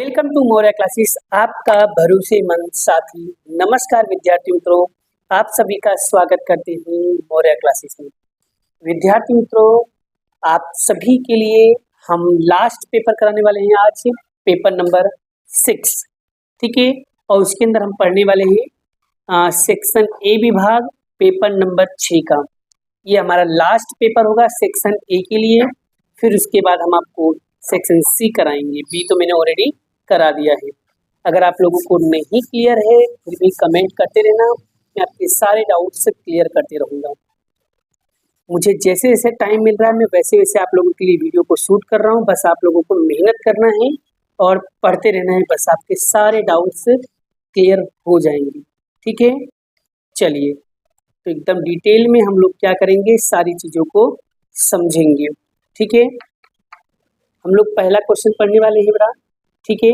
Welcome to Moriya classes, आपका भरोसेमंद साथी। नमस्कार विद्यार्थी मित्रों, आप सभी का स्वागत करते हैं मोरिया क्लासेस में। विद्यार्थी मित्रों, आप सभी के लिए हम लास्ट पेपर कराने वाले हैं आज, पेपर नंबर 6, ठीक है। और उसके अंदर हम पढ़ने वाले हैं सेक्शन ए विभाग, पेपर नंबर 6 का। ये हमारा लास्ट पेपर होगा सेक्शन ए के लिए। फिर उसके बाद हम आपको सेक्शन सी कराएंगे, बी तो मैंने ऑलरेडी करा दिया है। अगर आप लोगों को नहीं क्लियर है फिर भी कमेंट करते रहना, मैं आपके सारे डाउट्स क्लियर करते रहूँगा। मुझे जैसे जैसे टाइम मिल रहा है मैं वैसे वैसे आप लोगों के लिए वीडियो को शूट कर रहा हूँ। बस आप लोगों को मेहनत करना है और पढ़ते रहना है, बस आपके सारे डाउट्स क्लियर हो जाएंगे, ठीक है। चलिए, तो एकदम डिटेल में हम लोग क्या करेंगे, सारी चीज़ों को समझेंगे, ठीक है। हम लोग पहला क्वेश्चन पढ़ने वाले हैं बेटा, ठीक है।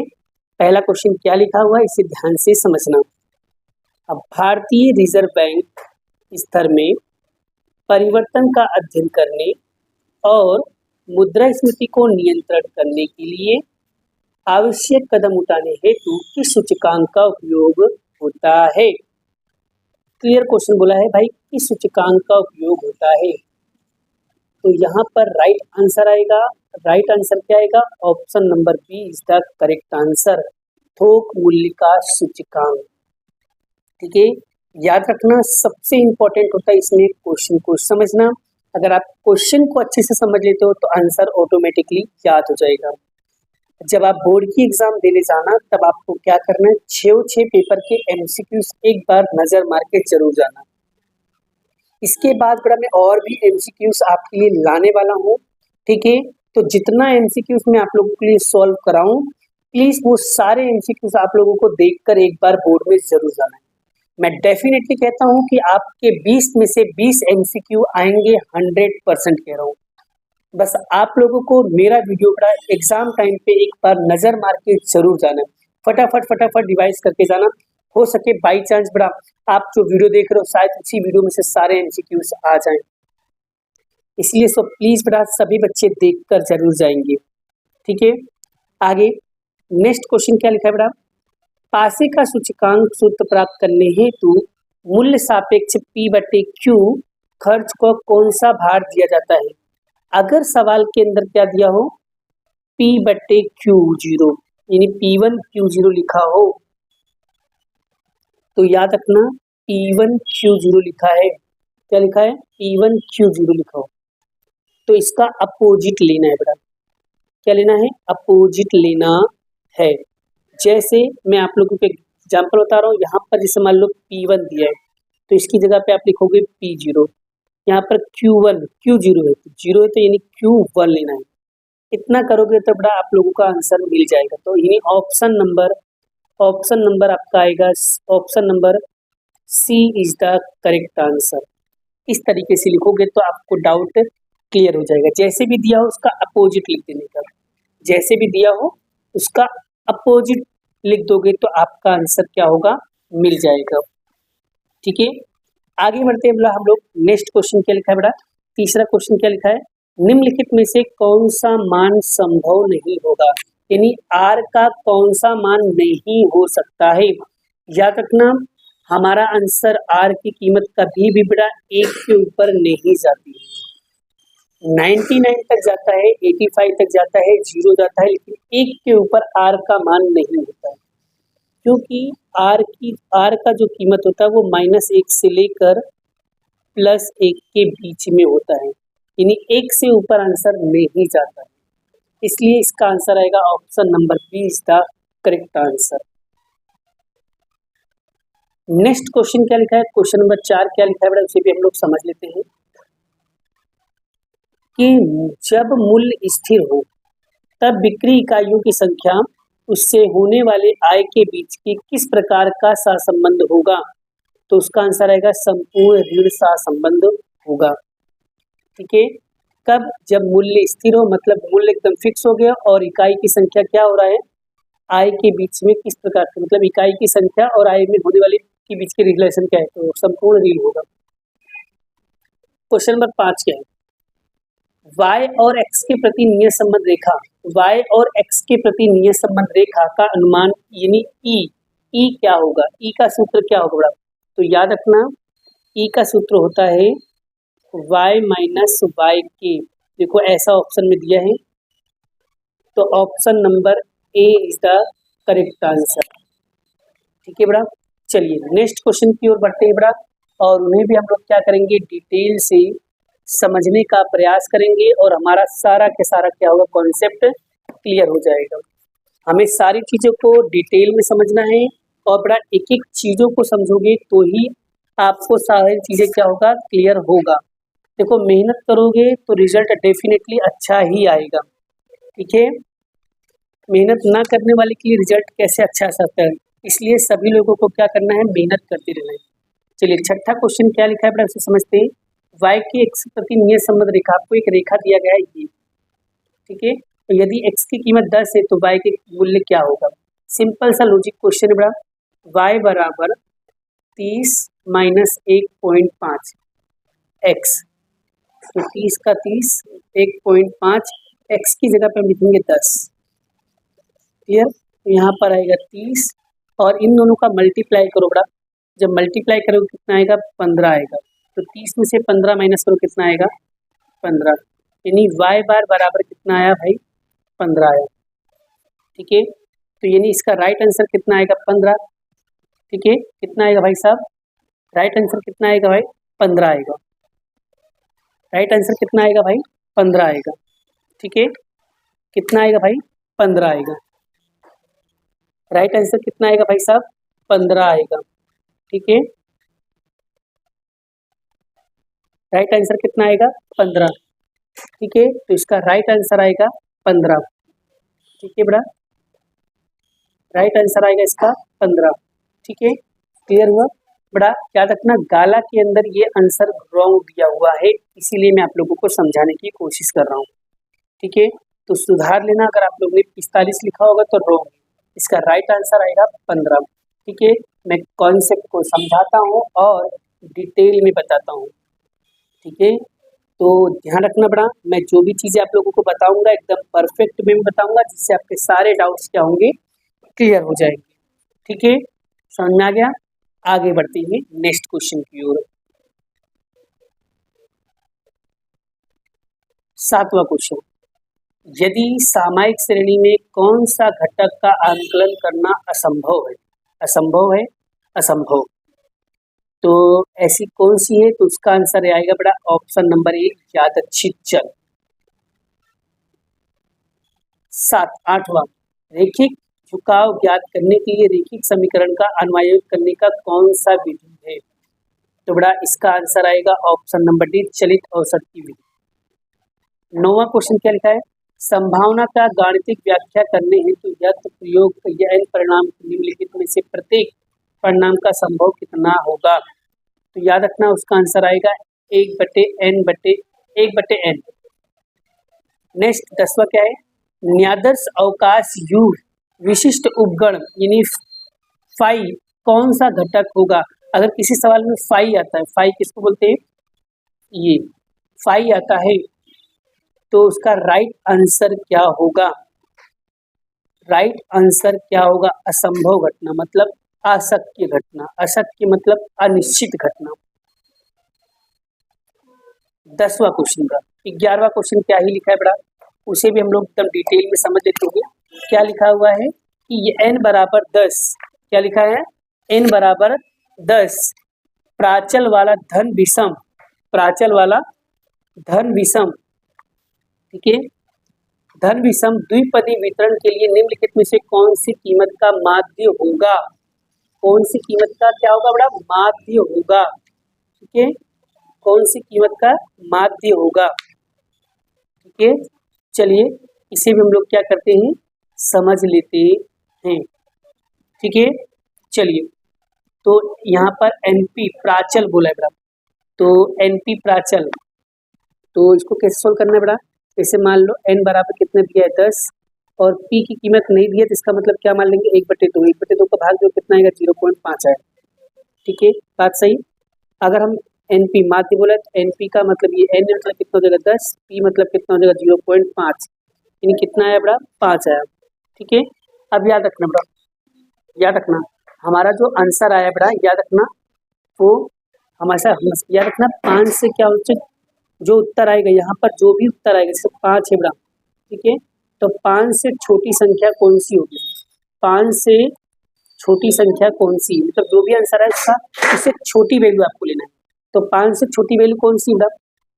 पहला क्वेश्चन क्या लिखा हुआ है इसे ध्यान से समझना। अब भारतीय रिजर्व बैंक स्तर में परिवर्तन का अध्ययन करने और मुद्रास्फीति को नियंत्रण करने के लिए आवश्यक कदम उठाने हेतु किस सूचकांक का उपयोग होता है। क्लियर क्वेश्चन बोला है भाई, किस सूचकांक का उपयोग होता है। तो यहाँ पर राइट आंसर आएगा। राइट आंसर क्या आएगा, option number B is the correct answer, थोक मूल्य का सूचकांक, ठीक है। याद रखना, सबसे इंपॉर्टेंट होता है इसमें क्वेश्चन को समझना। अगर आप क्वेश्चन को अच्छे से समझ लेते हो तो आंसर ऑटोमेटिकली याद हो जाएगा। जब आप बोर्ड की एग्जाम देने जाना तब आपको क्या करना है, 6 पेपर के एमसीक्यूज एक बार नजर मार के जरूर जाना। इसके बाद बड़ा मैं और भी एमसीक्यूज आपके लिए लाने वाला हूँ, ठीक है। तो जितना एमसीक्यूज मैं आप लोगों के लिए सॉल्व कराऊं, प्लीज वो सारे एमसीक्यूज आप लोगों को देखकर एक बार बोर्ड में जरूर जाना है। मैं डेफिनेटली कहता हूं कि आपके 20 में से 20 एमसीक्यू आएंगे, 100% कह रहा हूं। बस आप लोगों को मेरा वीडियो बड़ा एग्जाम टाइम पे एक बार नजर मार के जरूर जाना, फटाफट रिवाइज करके जाना। हो सके बाई चांस बड़ा आप जो वीडियो देख रहे हो शायद उसी वीडियो में से सारे एमसीक्यूज आ जाएं, इसलिए सो प्लीज बेटा सभी बच्चे देखकर जरूर जाएंगे, ठीक है। आगे नेक्स्ट क्वेश्चन क्या लिखा है बेटा, पासे का सूचकांक सूत्र प्राप्त करने हेतु मूल्य सापेक्ष P/Q खर्च को कौन सा भार दिया जाता है। अगर सवाल के अंदर क्या दिया हो, P/Q0 यानी P1Q0 लिखा हो तो याद रखना P1Q0 लिखा है। क्या लिखा है, P1Q0 लिखा हो तो इसका अपोजिट लेना है बेटा। क्या लेना है, अपोजिट लेना है। जैसे मैं आप लोगों को एग्जाम्पल बता रहा हूँ, यहाँ पर जैसे मान लो P1 दिया है तो इसकी जगह पे आप लिखोगे P0। यहाँ पर Q0 है तो 0 है तो यानी Q1 लेना है। इतना करोगे तो बड़ा आप लोगों का आंसर मिल जाएगा। तो यानी ऑप्शन नंबर आपका आएगा, option number C is the correct answer. इस तरीके से लिखोगे तो आपको डाउट क्लियर हो जाएगा। जैसे भी दिया हो उसका अपोजिट लिख देने का, जैसे भी दिया हो उसका अपोजिट लिख दोगे तो आपका आंसर क्या होगा, मिल जाएगा, ठीक है। आगे बढ़ते हैं बोला हम लोग, नेक्स्ट क्वेश्चन क्या लिखा है बेटा, तीसरा क्वेश्चन क्या लिखा है, निम्नलिखित में से कौन सा मान संभव नहीं होगा, यानी आर का कौन सा मान नहीं हो सकता है। याद रखना हमारा आंसर आर की कीमत कभी भी बेटा 1 के ऊपर नहीं जाती, 99 तक जाता है, 85 तक जाता है, 0 जाता है, लेकिन 1 के ऊपर आर का मान नहीं होता है। क्योंकि आर का जो कीमत होता है वो -1 से लेकर +1 के बीच में होता है, यानी 1 से ऊपर आंसर नहीं जाता है। इसलिए इसका आंसर आएगा option number B is the correct answer. Next question क्या लिखा है, क्वेश्चन नंबर 4 क्या लिखा है बेटा, उसे भी हम लोग समझ लेते हैं कि जब मूल्य स्थिर हो तब बिक्री इकाइयों की संख्या उससे होने वाले आय के बीच की किस प्रकार का सहसंबंध होगा। तो उसका आंसर आएगा संपूर्ण ऋण सहसंबंध होगा, ठीक है। कब, जब मूल्य स्थिर हो, मतलब मूल्य एकदम फिक्स हो गया और इकाई की संख्या क्या हो रहा है, आय के बीच में किस प्रकार का, मतलब इकाई की संख्या और आय में होने वाले के बीच के रिलेशन क्या है, तो संपूर्ण ऋण होगा। क्वेश्चन नंबर 5 क्या है, y और x के प्रति नियत संबंध रेखा, y और x के प्रति नियत संबंध रेखा का अनुमान यानी ई क्या होगा, ई का सूत्र क्या होगा बड़ा, तो याद रखना ई का सूत्र होता है y माइनस वाई के। देखो ऐसा ऑप्शन में दिया है, तो option number A is the correct answer. ठीक है बड़ा, चलिए नेक्स्ट क्वेश्चन की ओर बढ़ते हैं बड़ा, और उन्हें भी हम लोग क्या करेंगे, डिटेल से समझने का प्रयास करेंगे और हमारा सारा के सारा क्या होगा, कॉन्सेप्ट क्लियर हो जाएगा। हमें सारी चीज़ों को डिटेल में समझना है और बड़ा एक एक चीज़ों को समझोगे तो ही आपको सारी चीज़ें क्या होगा, क्लियर होगा। देखो मेहनत करोगे तो रिजल्ट डेफिनेटली अच्छा ही आएगा। ठीक है, मेहनत ना करने वाले के लिए रिजल्ट कैसे अच्छा आ सकता है, इसलिए सभी लोगों को क्या करना है, मेहनत करते रहना है। चलिए छठा क्वेश्चन क्या लिखा है बड़ा, उसे समझते हैं। y के x प्रति नियत संबंध रेखा, आपको एक रेखा दिया गया है ये। ठीक है, तो यदि x की कीमत 10 है तो y के मूल्य क्या होगा। सिंपल सा लॉजिक क्वेश्चन है बड़ा, y बराबर 30 माइनस 1.5 x, तो 30 का 30 1.5 x की जगह पे हम लिखेंगे 10। क्लियर, तो यहाँ पर आएगा 30 और इन दोनों का मल्टीप्लाई करो बड़ा, जब मल्टीप्लाई करोगे कितना आएगा, 15 आएगा। तो 30 में से 15 माइनस करो कितना आएगा, 15, यानी y बार बराबर कितना आया भाई, 15 आया। ठीक है, तो यानी इसका राइट आंसर कितना आएगा, 15। ठीक है, कितना आएगा भाई साहब, राइट आंसर कितना आएगा भाई, 15 आएगा। राइट आंसर कितना आएगा भाई, 15 आएगा। ठीक है, कितना आएगा भाई, 15 आएगा। राइट आंसर कितना आएगा भाई साहब, 15 आएगा। ठीक है, राइट आंसर कितना आएगा, 15। ठीक है, तो इसका राइट आंसर आएगा 15। ठीक है बड़ा, राइट आंसर आएगा इसका 15। ठीक है, क्लियर हुआ बड़ा, याद रखना गाला के अंदर ये आंसर रॉन्ग दिया हुआ है, इसीलिए मैं आप लोगों को समझाने की कोशिश कर रहा हूँ। ठीक है, तो सुधार लेना, अगर आप लोगों ने 45 लिखा होगा तो रॉन्ग, इसका राइट आंसर आएगा 15। ठीक है, मैं कॉन्सेप्ट को समझाता हूँ और डिटेल में बताता हूँ। ठीक है, तो ध्यान रखना बड़ा, मैं जो भी चीज़ें आप लोगों को बताऊंगा एकदम परफेक्ट वे में बताऊंगा, जिससे आपके सारे डाउट्स क्या होंगे, क्लियर हो जाएंगे। ठीक है, समझ में आ गया, आगे बढ़ते हैं नेक्स्ट क्वेश्चन की ओर। 7वां क्वेश्चन, यदि सामायिक श्रेणी में कौन सा घटक का आंकलन करना असंभव है, असंभव है, असंभव, तो ऐसी कौन सी है, तो उसका आंसर आएगा बेटा ऑप्शन नंबर 1 यादच्छिक चल। 8वां, रेखिक झुकाव ज्ञात करने के लिए रेखिक समीकरण का अन्वय करने का कौन सा विधि है, तो बेटा इसका आंसर आएगा ऑप्शन नंबर डी चलित औसत की विधि। 9वां क्वेश्चन क्या लिखा है, संभावना का गाणितिक व्याख्या करने हेतु यत्र प्रयोग या n परिणाम निम्नलिखित में से प्रत्येक परिणाम का संभव कितना होगा, तो याद रखना उसका आंसर आएगा 1/n। नेक्स्ट 10वां क्या है, न्यादर्श अवकाश यू विशिष्ट उपगण यानी फाई कौन सा घटक होगा। अगर किसी सवाल में फाई आता है, फाई किसको बोलते हैं, ये फाई आता है, तो उसका राइट आंसर क्या होगा, राइट आंसर क्या होगा, असंभव घटना मतलब अशक्य घटना, अशक्य मतलब अनिश्चित घटना। 10वां क्वेश्चन का 11वां क्वेश्चन क्या ही लिखा है बड़ा, उसे भी हम लोग एकदम डिटेल में समझ लेते हैं। क्या लिखा हुआ है कि ये n बराबर 10, क्या लिखा है, n बराबर 10 प्राचल वाला धन विषम, प्राचल वाला धन विषम, ठीक है, धन विषम द्विपदी वितरण के लिए निम्नलिखित में से कौन सी कीमत का माध्य होगा, कौन सी कीमत का क्या होगा बड़ा, माध्य होगा। ठीक है, कौन सी कीमत का माध्य होगा। ठीक है, चलिए इसे भी हम लोग क्या करते हैं, समझ लेते हैं। ठीक है, चलिए तो यहाँ पर एनपी प्राचल बोला है बड़ा, तो एनपी प्राचल, तो इसको कैसे सोल्व करना है बड़ा, जैसे मान लो n बराबर कितने दिया है 10 और p की कीमत नहीं दी है, तो इसका मतलब क्या मान लेंगे 1/2, 1/2 का भाग जो कितना आएगा 0.5 आएगा। ठीक है, बात सही। अगर हम NP माध्य बोला तो NP का मतलब ये N मतलब कितना हो जाएगा 10, P मतलब कितना हो जाएगा 0.5, यानी कितना आया बड़ा 5 आया। ठीक है, अब याद रखना बड़ा, याद रखना हमारा जो आंसर आया बड़ा, याद रखना वो हमेशा याद रखना 5 से क्या होता है, जो उत्तर आएगा यहाँ पर जो भी उत्तर आएगा जैसे 5 है बड़ा, ठीक है, तो 5 से छोटी संख्या कौन सी होगी, 5 से छोटी संख्या कौन सी, मतलब जो भी आंसर है इसका इससे छोटी वैल्यू आपको लेना है। तो 5 से छोटी वैल्यू कौन सी बड़ा,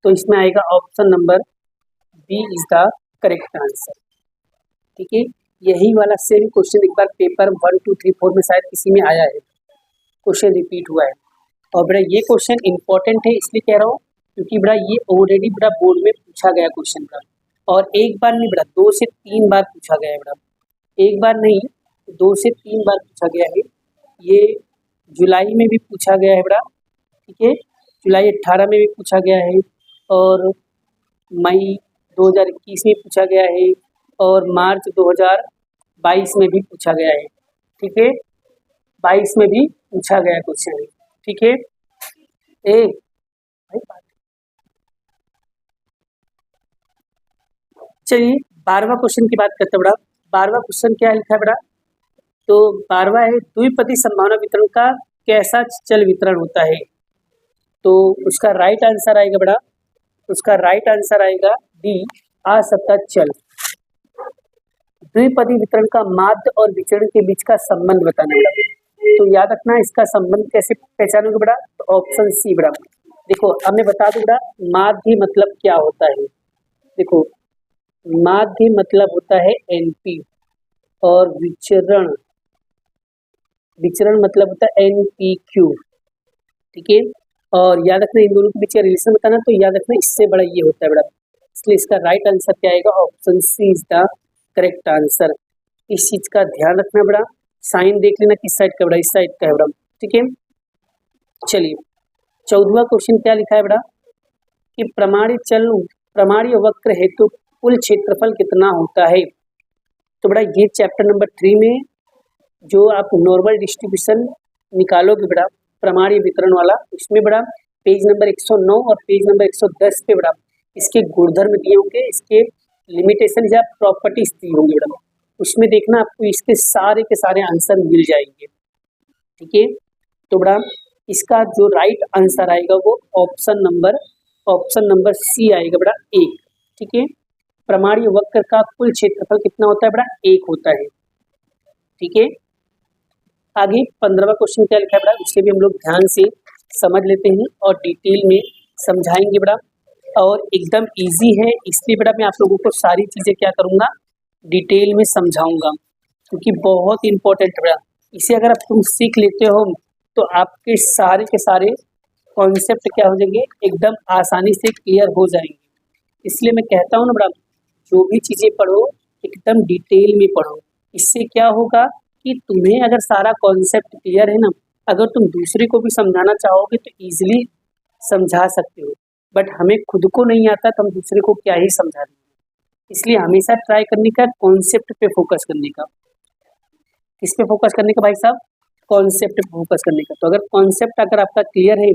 तो इसमें आएगा option number B is the correct answer. ठीक है, यही वाला सेम क्वेश्चन एक बार पेपर 1 2 3 4 में शायद किसी में आया है, क्वेश्चन रिपीट हुआ है। और बड़ा ये क्वेश्चन इंपॉर्टेंट है इसलिए कह रहा हूँ क्योंकि बड़ा ये ऑलरेडी बड़ा बोर्ड में पूछा गया क्वेश्चन का, और एक बार नहीं बड़ा 2 से 3 बार पूछा गया है बड़ा, एक बार नहीं 2 से 3 बार पूछा गया है। ये जुलाई में भी पूछा गया है बड़ा, ठीक है, जुलाई 18 में भी पूछा गया है, और मई 2021 में पूछा गया है, और मार्च 2022 में भी पूछा गया है। ठीक है, 22 में भी पूछा गया क्वेश्चन है। ठीक है, चलिए 12वां क्वेश्चन की बात करते हैं बड़ा। 12वां क्वेश्चन क्या लिखा है बड़ा, तो 12वां है द्विपदी संभावना वितरण का कैसा चल वितरण होता है। तो उसका राइट आंसर आएगा बड़ा, उसका राइट आंसर आएगा डी असतत चल। द्विपदी वितरण का माध्य और विचरण के बीच का संबंध बताना बड़ा, तो याद रखना इसका संबंध कैसे पहचानोगे बड़ा, तो ऑप्शन सी बड़ा। देखो अब मैं बता दूं बड़ा माध्य मतलब क्या होता है। देखो माध्य मतलब होता है NP, और विचरण, विचरण मतलब होता है NPQ। ठीक है, और याद रखना इन दोनों के बीच का रिलेशन बताना, तो याद रखना इससे बड़ा ये होता है बड़ा, इसलिए इसका राइट आंसर क्या आएगा, option C is the correct answer. इस चीज का ध्यान रखना बड़ा, साइन देख लेना किस साइड का बड़ा, इस साइड का है बड़ा। ठीक है, चलिए 14वां क्वेश्चन क्या लिखा है बड़ा कि प्रमाणीय वक्र हेतु कुल क्षेत्रफल कितना होता है। तो बड़ा ये चैप्टर नंबर 3 में जो आप नॉर्मल डिस्ट्रीब्यूशन निकालोगे बड़ा प्रमाणीय वितरण वाला, उसमें बड़ा पेज नंबर 109 और पेज नंबर 110 पे बड़ा इसके गुणधर्म दिए होंगे, इसके लिमिटेशन या प्रॉपर्टीज दी होंगी बड़ा, उसमें देखना आपको इसके सारे के सारे आंसर मिल जाएंगे। ठीक है, तो बड़ा इसका जो राइट आंसर आएगा वो ऑप्शन नंबर सी आएगा बड़ा 1। ठीक है, प्रमाणीय वक्र का कुल क्षेत्रफल कितना होता है बड़ा 1 होता है। ठीक है, आगे 15वां क्वेश्चन क्या लिखा है बड़ा, उसे भी हम लोग ध्यान से समझ लेते हैं और डिटेल में समझाएंगे बड़ा, और एकदम इजी है इसलिए बड़ा मैं आप लोगों को सारी चीज़ें क्या करूँगा डिटेल में समझाऊंगा, क्योंकि बहुत इंपॉर्टेंट है बड़ा। इसे अगर आप तुम सीख लेते हो तो आपके सारे के सारे कॉन्सेप्ट क्या हो जाएंगे, एकदम आसानी से क्लियर हो जाएंगे। इसलिए मैं कहता हूँ ना बड़ा, जो भी चीज़ें पढ़ो एकदम डिटेल में पढ़ो, इससे क्या होगा कि तुम्हें अगर सारा कॉन्सेप्ट क्लियर है ना, अगर तुम दूसरे को भी समझाना चाहोगे तो ईजिली समझा सकते हो, बट हमें खुद को नहीं आता तो हम दूसरे को क्या ही समझा देंगे। इसलिए हमेशा ट्राई करने का कॉन्सेप्ट पे फोकस करने का। किस पे फोकस करने का भाई साहब, कॉन्सेप्ट पे फोकस करने का। तो अगर कॉन्सेप्ट अगर आपका क्लियर है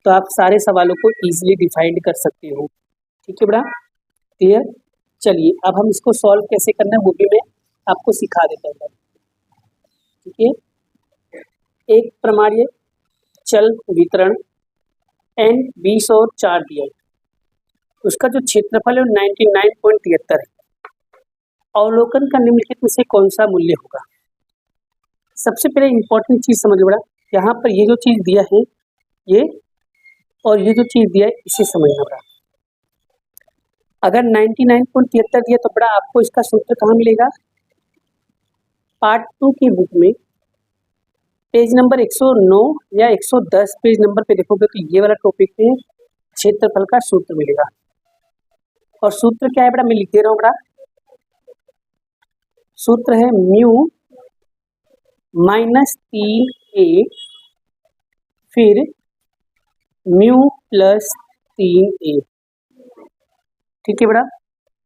तो आप सारे सवालों को ईजिली डिफाइंड कर सकते हो। ठीक है बड़ा, क्लियर। चलिए अब हम इसको सॉल्व कैसे करना है वो भी मैं आपको सिखा देता हूँ। ठीक है, एक प्रमाणीय चल वितरण n 20 और 4 दिया है, उसका जो क्षेत्रफल है 99.73 है। अवलोकन का निम्नलिखित में से कौन सा मूल्य होगा। सबसे पहले इंपॉर्टेंट चीज समझ बड़ा, यहाँ पर ये जो चीज दिया है ये, और ये जो चीज दिया है इसे समझना बड़ा। अगर 99.73 दिया तो बड़ा आपको इसका सूत्र कहाँ मिलेगा, पार्ट 2 की बुक में पेज नंबर 109 या 110 पेज नंबर पे देखोगे तो ये वाला टॉपिक में क्षेत्रफल का सूत्र मिलेगा। और सूत्र क्या है बड़ा, मैं लिख दे रहा हूँ बड़ा, सूत्र है म्यू -3a फिर म्यू +3a। ठीक है बड़ा,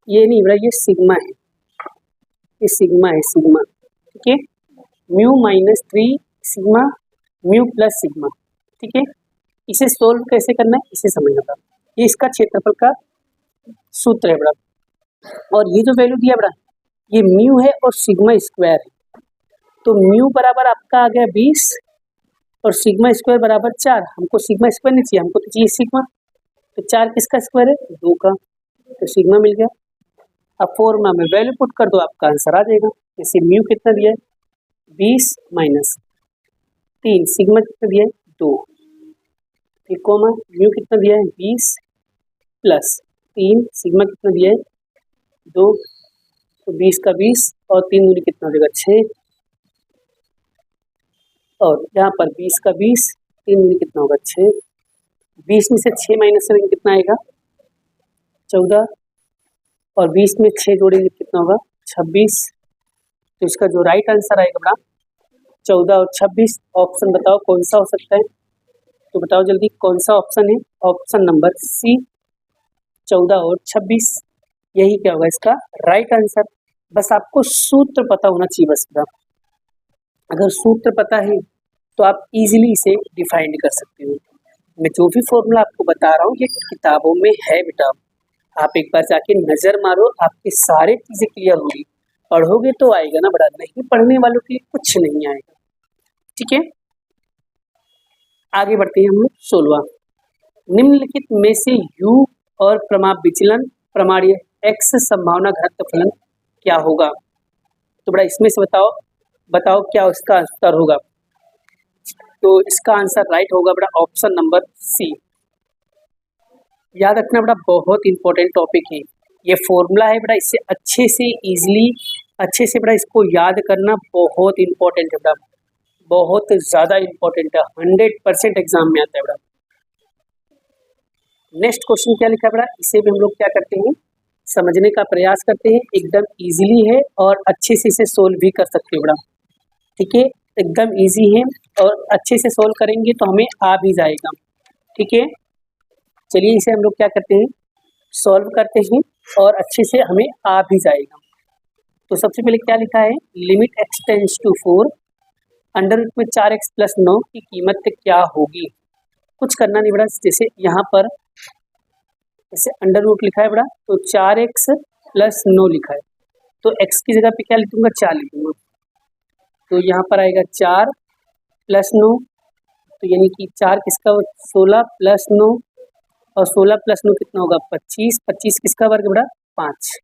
ये नहीं बड़ा, ये सिग्मा है, ये सिग्मा है, सिग्मा। ठीक है, म्यू -3 सिग्मा म्यू + सिग्मा। ठीक है, इसे सोल्व कैसे करना है इसे समझना था। ये इसका क्षेत्रफल का सूत्र है बड़ा, और ये जो वैल्यू दिया बड़ा ये म्यू है और सिग्मा स्क्वायर है। तो म्यू बराबर आपका आ गया 20 और सिग्मा स्क्वायर बराबर 4। हमको सिग्मा स्क्वायर नहीं चाहिए, हमको तो चाहिए सिग्मा। तो 4 किसका स्क्वायर है 2 का, तो सिग्मा मिल गया। अब फॉर्मूला में वैल्यू पुट कर दो, आपका आंसर आ जाएगा। जैसे म्यू कितना दिया है 20 माइनस 3, सिग्मा कितना दिया है 2, फिर कोमा म्यू कितना दिया है 20 प्लस 3, सिग्मा कितना दिया है 2, तो 20 का 20 और 3 दूनी कितना हो जाएगा 6, और यहाँ पर 20 का 20, 3 दूनी कितना होगा 6, 20 में से 6 माइनस करेंगे कितना आएगा 14, और 20 में 6 जोड़ेंगे कितना होगा 26। तो इसका जो राइट आंसर आएगा बड़ा 14 और 26। ऑप्शन बताओ कौन सा हो सकता है, तो बताओ जल्दी कौन सा ऑप्शन है। ऑप्शन नंबर सी 14 और 26, यही क्या होगा इसका राइट आंसर। बस आपको सूत्र पता होना चाहिए बस बड़ा। अगर सूत्र पता है तो आप इजीली इसे डिफाइन कर सकते हो। मैं जो भी फॉर्मूला आपको बता रहा हूँ ये किताबों में है बेटा, आप एक बार जाके नज़र मारो, आपकी सारी चीज़ें क्लियर होगी। पढ़ोगे तो आएगा ना बड़ा, नहीं पढ़ने वालों के लिए कुछ नहीं आएगा। ठीक है, आगे बढ़ते हैं हम लोग 16वां। निम्नलिखित में से u और प्रमाप विचलन प्रमाणीय x संभावना घनत्व फलन क्या होगा। तो बड़ा इसमें से बताओ क्या इसका आंसर होगा। तो इसका आंसर राइट होगा बड़ा ऑप्शन नंबर सी। याद रखना बड़ा बहुत इंपॉर्टेंट टॉपिक है, ये फॉर्मूला है बड़ा, इससे अच्छे से बड़ा इसको याद करना बहुत इंपॉर्टेंट है बड़ा, बहुत ज़्यादा इंपॉर्टेंट है, 100% एग्जाम में आता है बड़ा। नेक्स्ट क्वेश्चन क्या लिखा है बड़ा, इसे भी हम लोग क्या करते हैं समझने का प्रयास करते हैं। एकदम इजीली है और अच्छे से इसे सोल्व भी कर सकते हो बड़ा। ठीक है, एकदम इजी है और अच्छे से सोल्व करेंगे तो हमें आ भी जाएगा। ठीक है, चलिए इसे हम लोग क्या करते हैं सॉल्व करते हैं और अच्छे से हमें आ भी जाएगा। तो सबसे पहले क्या लिखा है, limit x tends to 4 under root में 4x प्लस 9 की कीमत क्या होगी। कुछ करना नहीं बड़ा, जैसे यहाँ पर जैसे अंडर रूट लिखा है बड़ा तो 4x प्लस 9 लिखा है, तो x की जगह पे क्या लिख दूंगा 4 लिख दूंगा। तो यहाँ पर आएगा 4 प्लस 9, तो यानी कि 4 किसका 16 प्लस 9, और 16 प्लस 9 कितना होगा 25, 25 किसका वर्ग बड़ा 5।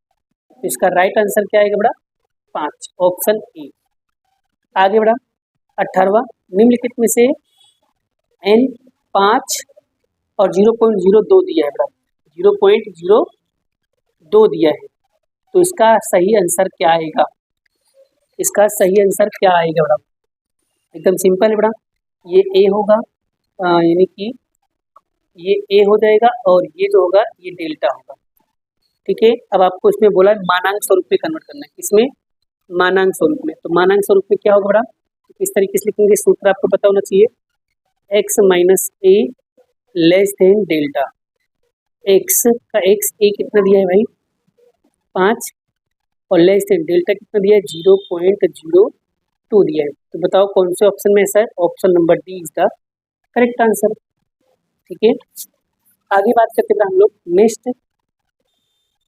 तो इसका राइट आंसर क्या आएगा बड़ा 5, ऑप्शन ए। आगे बड़ा 18वां, निम्नलिखित में से n 5 और 0.02 दिया है बड़ा, 0.02 दिया है, तो इसका सही आंसर क्या आएगा, इसका सही आंसर क्या आएगा बड़ा। एकदम सिंपल है बड़ा, ये ए होगा, यानी कि ये ए हो जाएगा और ये जो होगा ये डेल्टा होगा। ठीक है, अब आपको इसमें बोला है मानांक स्वरूप में कन्वर्ट करना है, इसमें मानांक स्वरूप में। तो मानांक स्वरूप में क्या होगा बड़ा, तो किस तरीके से लिखेंगे, सूत्र आपको पता होना चाहिए, x माइनस ए लेस देन डेल्टा। x का x ए कितना दिया है भाई 5, और लेस देन डेल्टा कितना दिया है 0.02 दिया है। तो बताओ कौन से ऑप्शन में ऐसा है, option number D is the correct answer. ठीक है, आगे बात करते हैं हम लोग नेक्स्ट।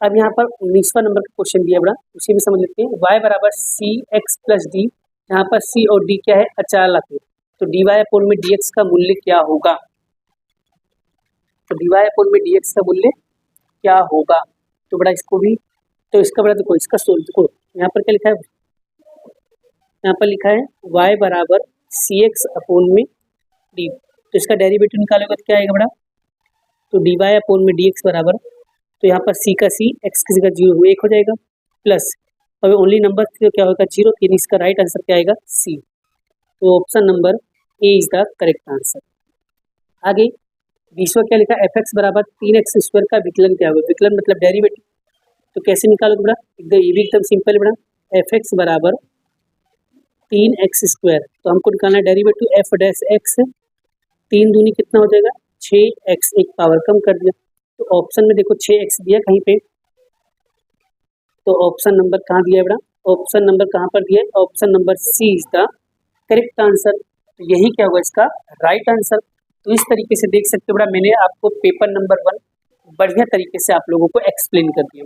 अब यहाँ पर 19वां नंबर का क्वेश्चन दिया बड़ा, उसी में समझ लेते हैं। y बराबर सी एक्स प्लस डी, यहाँ पर c और d क्या है अचालक है, तो dy अपोन में dx का मूल्य क्या होगा। तो dy अपोन में dx का मूल्य क्या होगा, तो बड़ा इसको भी, तो इसका बड़ा देखो इसका सोल्व देखो, यहाँ पर क्या लिखा है, यहाँ पर लिखा है y बराबर सी एक्स अपोन में डी, तो इसका डेरिवेटिव निकालोगे तो क्या आएगा बड़ा, तो डी वाई अपोन में डी एक्स बराबर, तो यहाँ पर सी का सी एक्स की जगह 0 1 हो जाएगा, प्लस अब ओनली नंबर क्या होगा 0, यानी इसका राइट आंसर क्या आएगा सी। तो option number A is the correct answer. आगे 20वां क्या लिखा है, एफ एक्स बराबर 3x स्क्वायर का विकलन क्या होगा। विकलन मतलब डेरिवेटिव, तो कैसे निकालोगे बड़ा, एकदम ये भी एकदम सिंपल है बड़ा, एफ एक्स बराबर 3x स्क्वायर, तो हमको निकालना है डेरिवेटिव एफ डैश एक्स, 3 दूनी कितना हो जाएगा 6x, एक पावर कम कर दिया, तो ऑप्शन में देखो 6x दिया कहीं पे, तो ऑप्शन नंबर कहाँ दिया है बड़ा, ऑप्शन नंबर कहाँ पर दिया है, option number C is the correct answer. तो यही क्या होगा इसका राइट आंसर। तो इस तरीके से देख सकते हो बेटा, मैंने आपको पेपर नंबर 1 बढ़िया तरीके से आप लोगों को एक्सप्लेन कर दिया।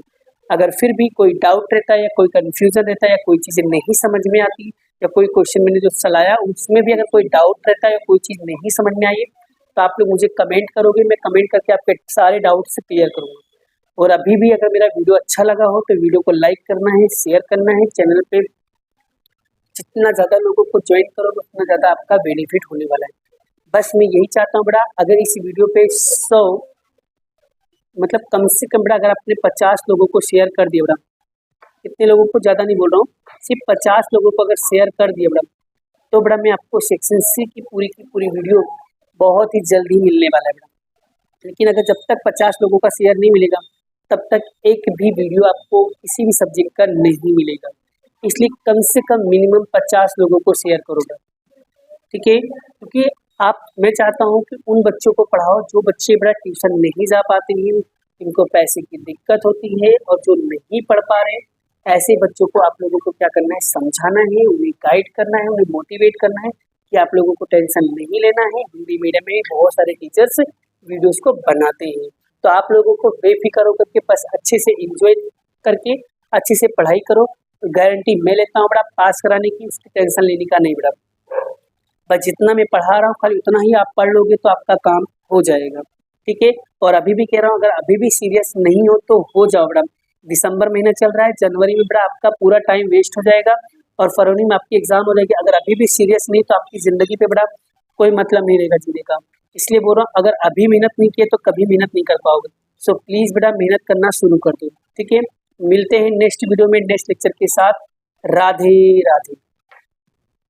अगर फिर भी कोई डाउट रहता है या कोई कन्फ्यूजन रहता है या कोई चीज़ें नहीं समझ में आती या कोई क्वेश्चन मैंने जो सलाया उसमें भी अगर कोई डाउट रहता है या कोई चीज़ नहीं समझ में आई है तो आप लोग मुझे कमेंट करोगे, मैं कमेंट करके आपके सारे डाउट से क्लियर करूँगा। और अभी भी अगर मेरा वीडियो अच्छा लगा हो तो वीडियो को लाइक करना है, शेयर करना है, चैनल पे जितना ज़्यादा लोगों को ज्वाइन करोगे उतना ज़्यादा आपका बेनिफिट होने वाला है। बस मैं यही चाहता हूँ बेटा, अगर इस वीडियो पे 100 मतलब कम से कम बेटा अगर आपने 50 लोगों को शेयर कर दिया बेटा, कितने लोगों को, ज़्यादा नहीं बोल रहा हूँ, सिर्फ 50 लोगों को अगर शेयर कर दिया बेटा, तो बेटा मैं आपको सेक्शन सी की पूरी वीडियो बहुत ही जल्दी मिलने वाला है बेटा। लेकिन अगर जब तक 50 लोगों का शेयर नहीं मिलेगा तब तक एक भी वीडियो आपको किसी भी सब्जेक्ट का नहीं मिलेगा। इसलिए कम से कम मिनिमम 50 लोगों को शेयर करो बेटा, ठीक है। क्योंकि मैं चाहता हूँ कि उन बच्चों को पढ़ाओ जो बच्चे बड़ा ट्यूशन नहीं जा पाते हैं, इनको पैसे की दिक्कत होती है और जो नहीं पढ़ पा रहे, ऐसे बच्चों को आप लोगों को क्या करना है, समझाना है, उन्हें गाइड करना है, उन्हें मोटिवेट करना है कि आप लोगों को टेंशन नहीं लेना है। हिंदी मीडियम में बहुत सारे टीचर्स वीडियोस को बनाते हैं, तो आप लोगों को बेफिक्र होकर के बस अच्छे से एंजॉय करके अच्छे से पढ़ाई करो। तो गारंटी मैं लेता हूँ बेटा पास कराने की, उसकी टेंशन लेने का नहीं बेटा। बस जितना मैं पढ़ा रहा हूँ खाली उतना ही आप पढ़ लोगे तो आपका काम हो जाएगा, ठीक है। और अभी भी कह रहा हूँ, अगर अभी भी सीरियस नहीं हो तो हो जाओ बेटा। दिसंबर महीना चल रहा है, जनवरी में बेटा आपका पूरा टाइम वेस्ट हो जाएगा और फरवरी में आपकी एग्जाम हो जाएगी। अगर अभी भी सीरियस नहीं तो आपकी ज़िंदगी पे बेटा कोई मतलब नहीं रहेगा जीने का। इसलिए बोल रहा हूँ, अगर अभी मेहनत नहीं किए तो कभी मेहनत नहीं कर पाओगे। सो प्लीज़ बेटा मेहनत करना शुरू कर दो, ठीक है। मिलते हैं नेक्स्ट वीडियो में नेक्स्ट लेक्चर के साथ। राधे राधे।